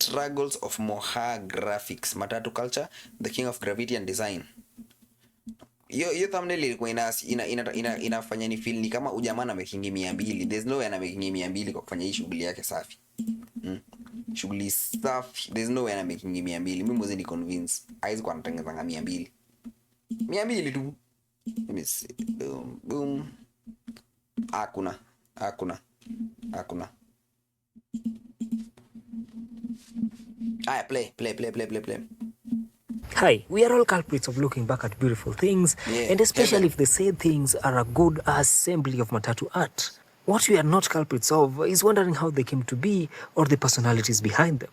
struggles of Moha Grafix, Matatu culture, the king of graffiti and design. Yo thumbnail ilikuwa inafanya ni feel ni kama ujamaa making 200. There's no way ana making 200 kwa kufanya hii shughuli yake safi. Shughuli safi. There's no way ana making 200. Mimi mmoja ni convince. Haizi kwa anatengeneza 200. 200 tu. Let me see. Boom. Hakuna. Play. Hi, we are all culprits of looking back at beautiful things, and especially if the said things are a good assembly of Matatu art. What we are not culprits of is wondering how they came to be or the personalities behind them.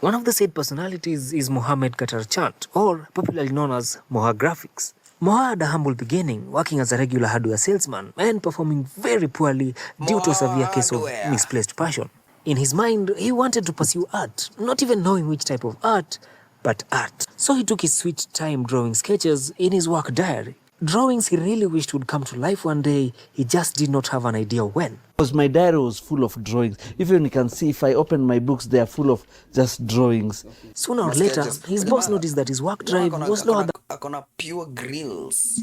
One of the said personalities is Mohammed Chant, or popularly known as Moha Grafix. Moha had a humble beginning, working as a regular hardware salesman and performing very poorly due to a severe case of misplaced passion. In his mind, he wanted to pursue art, not even knowing which type of art, but art. So he took his sweet time drawing sketches in his work diary. Drawings he really wished would come to life one day, he just did not have an idea when. Because my diary was full of drawings. Even you can see if I open my books, they are full of just drawings. Sooner or later, his boss noticed that his work drive was lower than... Akona pure grills.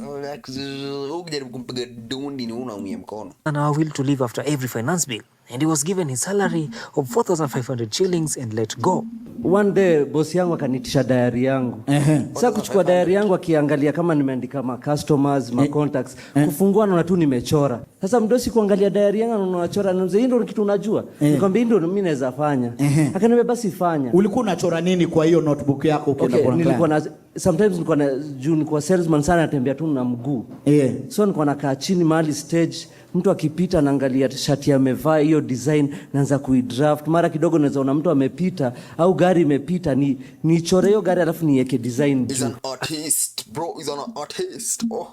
And our will to live after every finance bill. And he was given his salary of 4,500 shillings and let go. One day, boss yangu akanitisha diary yangu. Sasa kuchukua diary yangu akiangalia kama nimeandika ma customers, ma contacts, kufungua na tu nimechora. Sasa mdosi kuangalia diary yangu na unachora na mzee, ndio kitu unajua. Nikamwambia ndio mimi naweza fanya. Akaniambia basi fanya. Ulikuwa unachora nini kwa hiyo notebook yako ukienda kwa nilikuwa na sometimes nilikuwa na nilikuwa salesman sana, natembea tu na mguu. So nilikuwa nakaa chini mahali stage, mtu akipita naangalia shati amevaa hiyo design, naanza kuidraft. Mara kidogo naweza ona mtu amepita au gari imepita, nichore hiyo gari alafu niweke design. He's an artist, bro. He's an artist. Oh,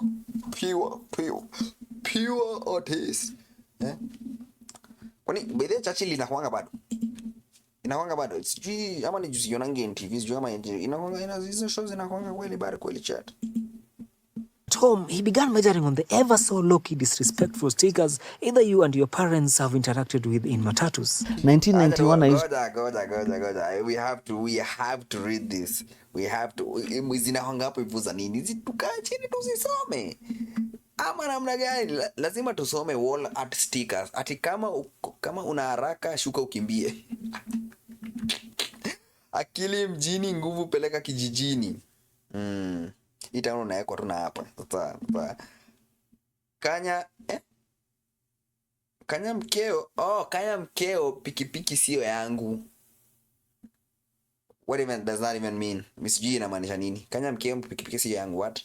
pure artist. Kwani bede chachi linakuanga bado? Inakuanga bado. Sijui ama ni juzi yonange TV, sijui ama inakuanga hizo shows inakuanga kweli bado kweli chat. At home, he began majoring on the ever so low-key disrespectful stickers either you and your parents have interacted with in Matatus. 1991 We have to read this. We have to. Zinakuanga hapo hivyo za nini? Tukae chini tusisome. Ama namna gani? Lazima tusome wall art stickers. Ati kama una haraka shuka ukimbie. Akili mjini, nguvu peleka kijijini. Ita unawekwa tu na hapa. Sasa Kanya mkeo pikipiki sio yangu. What even does that even mean? Misjui inamaanisha nini? Kanya mkeo pikipiki sio yangu, what?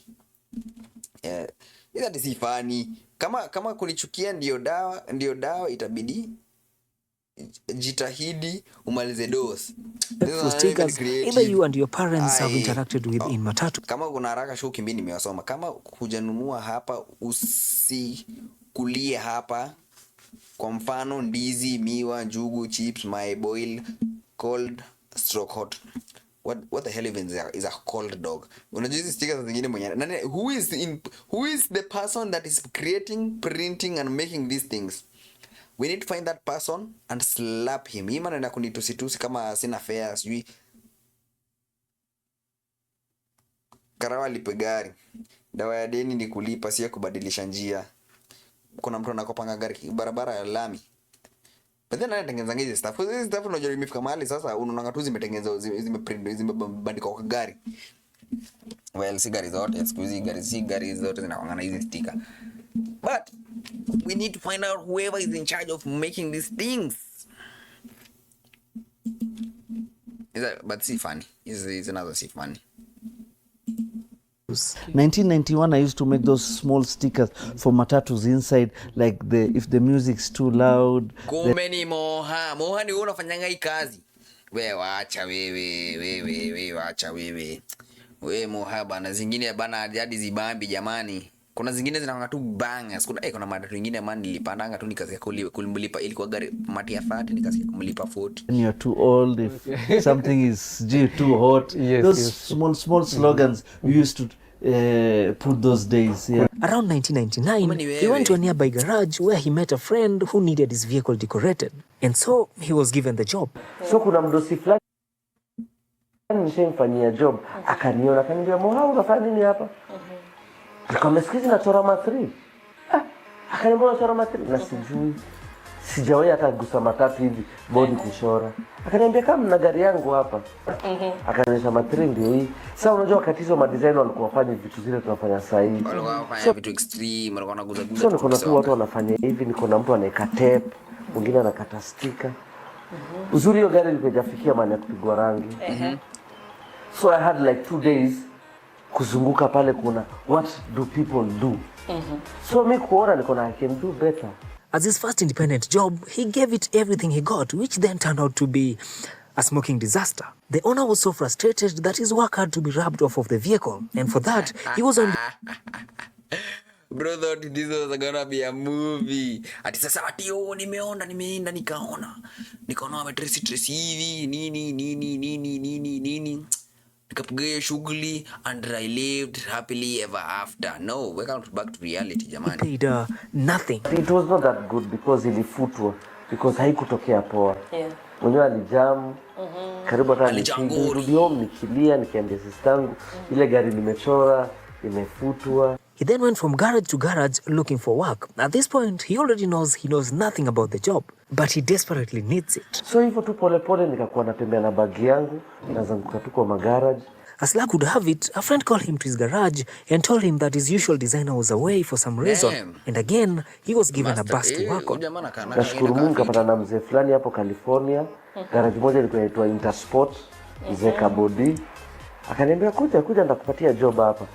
Ila si funny. Kama kunichukia ndio dawa itabidi jitahidi umalize dose. Either you and your parents have interacted with in Matatus. Kama kuna haraka show kimbi nimewasoma. Kama hujanunua hapa usikulie hapa. Kwa mfano ndizi, miwa, njugu, chips, my boil, cold, stroke hot. What the hell even is a cold dog? Unajua hizi stickers zingine mwenyewe. Who is the person that is creating, printing and making these things? We need to find that person and slap him. Hii maneno kunitusitusi kama sina fare, sijui. Karawa lipe gari. Dawa ya deni ni kulipa, si kubadilisha njia. Kuna mtu anakopanga gari barabara ya lami. But then anatengeneza hizi stuff. Hizi stuff unajua imefika mahali sasa unaona tu zimetengenezwa, zimeprint, zimebandikwa kwa gari. Well, si gari zote, excuse gari zote zinakuanga na hizi sticker. But we need to find out whoever is in charge of making these things. But see funny. It's another see funny. 1991 I used to make those small stickers for Matatus inside, like if the music's too loud. Kumeni Moha ni wewe unafanyanga hii kazi. Wewe acha wewe. Wewe Moha bana, zingine bana hadi zibambi jamani. Kuna zingine zinanga tu bangers. Kuna matatu nyingine man nilipandanga tu nikasikia kulipa ilikuwa gari mati ya 30 nikasikia kumlipa 40. When you're too old, if something is too hot, those small slogans we used to put those days. Yeah. Around 1999, he went to a nearby garage where he met a friend who needed his vehicle decorated. And so he was given the job. So kuna mdosi fulani nishamfanyia job, akaniona akaniambia, Moha, unafanya nini hapa? Nikamwambia sikizi nachora ma3. Akaniambia unachora ma3 na sijui. Sijawahi hata gusa matatu hivi body kuchora. Akaniambia kama na gari yangu hapa. Akanionyesha ma3 ndio hii. Sasa unajua wakati hizo ma design walikuwa wafanya vitu zile tunafanya sasa hivi. Walikuwa wafanya vitu extreme, walikuwa wanaguza guza. So niko na tu watu wanafanya hivi, niko na mtu anaeka tape, mwingine anakata sticker. Uzuri hiyo gari ilikujafikia maana ya kupigwa rangi. So I had like 2 days kuzunguka pale kuna what do people do. So me kuona niko na I can do better. As his first independent job, he gave it everything he got, which then turned out to be a smoking disaster. The owner was so frustrated that his work had to be rubbed off of the vehicle, and for that, he was on Bro thought this was gonna be a movie. Ati sasa nimeenda nikaona wametrace hivi nini nikapiga shughuli and I lived happily ever after. No, welcome back to reality jamani. He paid nothing. It was not that good because ilifutwa because haikutokea poa. Mwenyewe alijam karibu hata nirudi home nikilia nikiambia sistangu ile gari nimechora imefutwa. He then went from garage to garage looking for work. At this point, he already knows nothing about the job, but he desperately needs it. So hivyo tu pole nikakuwa natembea na bagi yangu, nazunguka tu kwa magarage. As luck would have it, a friend called him to his garage and told him that his usual designer was away for some reason. And again, he was given a bus to work on. Nashukuru Mungu kapata na mzee fulani hapo California. Garage moja ilikuwa inaitwa Intersport, mzee Kabodi. Akaniambia kuja ndakupatia job hapa.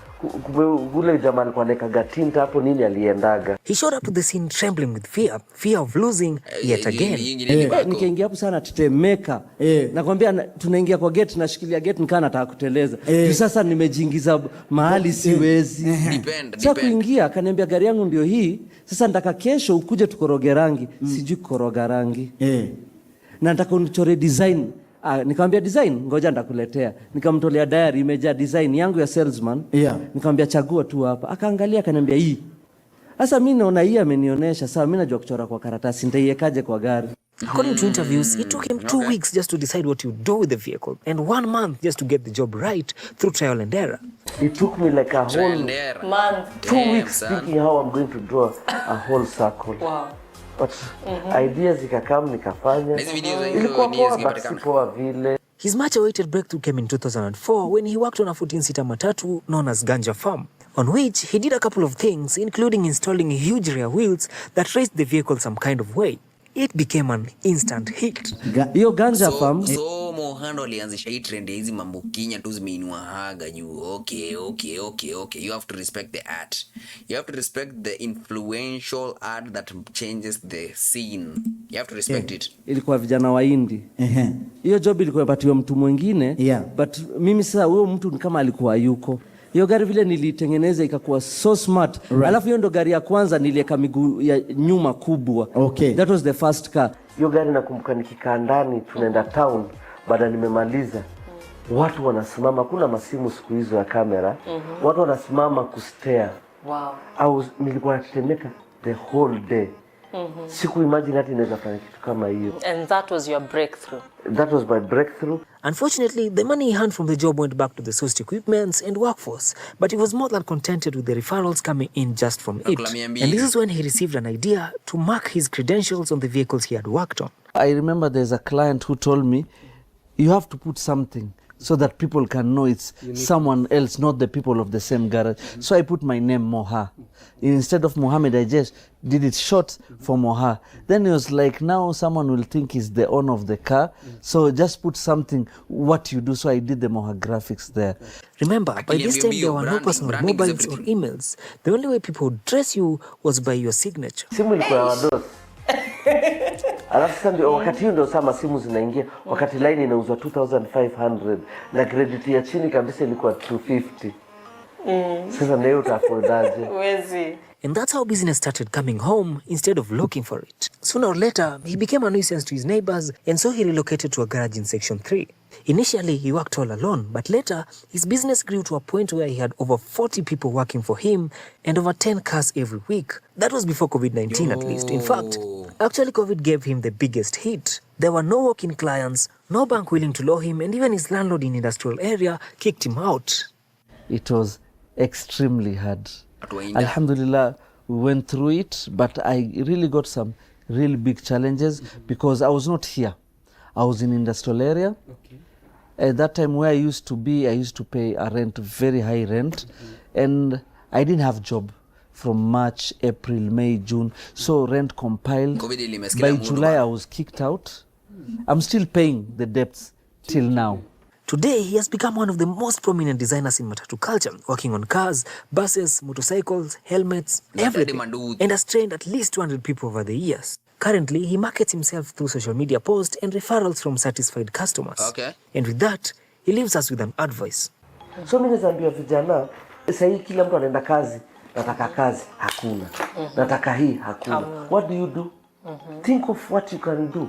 Kule jamaa alikuwa anaweka tinta hapo nini aliendaga. He showed up to the scene trembling with fear of losing yet again. Nikaingia hapo sana tetemeka. Nakwambia tunaingia kwa gate nashikilia gate nikaa nataka kuteleza. Sasa nimejiingiza mahali siwezi. Sasa kuingia akaniambia gari yangu ndio hii. Sasa nataka kesho ukuje tukoroge rangi. Sijui kukoroga rangi. Na nataka unichore design. Nikamwambia design ngoja ndakuletea. Nikamtolea diary imejaa design yangu ya salesman. Nikamwambia chagua tu hapa. Akaangalia akaniambia hii. Sasa mimi naona hii amenionyesha. Sasa mimi najua kuchora kwa karatasi nitaiwekaje kwa gari. According to interviews, it took him 2 weeks just to decide what he would do with the vehicle and 1 month just to get the job right through trial and error. It took me like a whole month, 2 weeks thinking how I'm going to draw a whole circle. Wow. But ideas ikakam nikafanya. Ilikuwa poa vile. His much awaited breakthrough came in 2004 when he worked on a 14-seater matatu known as Ganja Farm, on which he did a couple of things, including installing huge rear wheels that raised the vehicle some kind of way. It became an instant hit. Hiyo Ganja Farm. So Mohando alianzisha hii trend hizi mambo Kenya tu zimeinua haga juu. Okay. You have to respect the art. You have to respect the influential art that changes the scene. You have to respect it. Ilikuwa vijana wa Hindi. Hiyo job ilikuwa ipatiwa mtu mwingine. But mimi sasa huyo mtu kama alikuwa yuko. Hiyo gari vile nilitengeneza ikakuwa so smart. Alafu hiyo ndo gari ya kwanza niliweka miguu ya nyuma kubwa. That was the first car. Hiyo gari nakumbuka nikikaa ndani tunaenda town baada nimemaliza. Watu wanasimama, kuna masimu siku hizo ya kamera. Watu wanasimama kustare. Wow. Au nilikuwa natetemeka the whole day. Siku imagine hata inaweza fanya kitu kama hiyo. And that was your breakthrough. That was my breakthrough. Unfortunately, the money he earned from the job went back to the sourced equipment and workforce, but he was more than contented with the referrals coming in just from it. And this is when he received an idea to mark his credentials on the vehicles he had worked on. I remember there's a client who told me, you have to put something so that people can know it's someone else, not the people of the same garage. So I put my name Moha. Instead of Mohammed, I just did it short for Moha. Then it was like, now someone will think he's the owner of the car. So just put something, what you do. So I did the Moha Grafix there. Remember, by this time there were no personal mobiles or emails. The only way people would trace you was by your signature. Simu ilikuwa ya wadosi. Alafu sasa ndio wakati hiyo ndio sama simu zinaingia, wakati line inauzwa 2500 na credit ya chini kabisa ilikuwa 250. Sasa leo utafodaje? Wezi. And that's how business started coming home instead of looking for it. Sooner or later, he became a nuisance to his neighbors, and so he relocated to a garage in Section 3. Initially, he worked all alone, but later, his business grew to a point where he had over 40 people working for him and over 10 cars every week. That was before COVID-19 at least. In fact, actually COVID gave him the biggest hit. There were no walk-in clients, no bank willing to loan him, and even his landlord in industrial area kicked him out. It was extremely hard. Atuenda. Alhamdulillah, we went through it, but I really got some really big challenges because I was not here. I was in industrial area. At that time where I used to be, I used to pay a rent, very high rent, and I didn't have job from March, April, May, June. So rent compiled. COVID ilimesikia By mundu July, bana. I was kicked out. I'm still paying the debts till now. Today, he has become one of the most prominent designers in matatu culture, working on cars, buses, motorcycles, helmets, everything, Manduthi. and has trained at least 200 people over the years. Currently, he markets himself through social media posts and referrals from satisfied customers. Okay. And with that, he leaves us with an advice. So mimi naambia vijana, sasa hii kila mtu anaenda kazi, nataka kazi, hakuna. Nataka hii, hakuna. What do you do? Think of what you can do.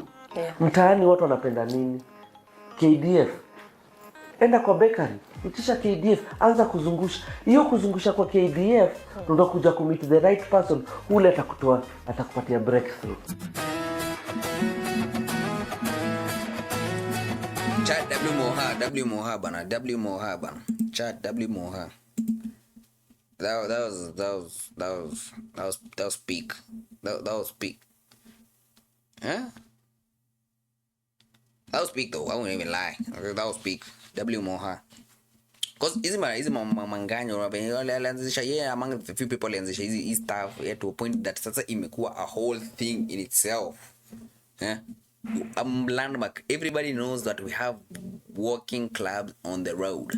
Mtaani watu wanapenda nini? KDF. Enda kwa bakery, ukisha KDF, anza kuzungusha. Hiyo kuzungusha kwa KDF, ndio kuja kumeet the right person, ule atakupatia breakthrough. Chat W Moha bana. Chat W Moha. That was peak. That was peak. Huh? That was peak though. I won't even lie. That was peak. W Moha. Because hizi mamanganyo alianzisha yeye among the few people alianzisha hizi stuff to a point that sasa imekuwa a whole thing in itself. Yeah. Landmark. Everybody knows that we have walking clubs on the road.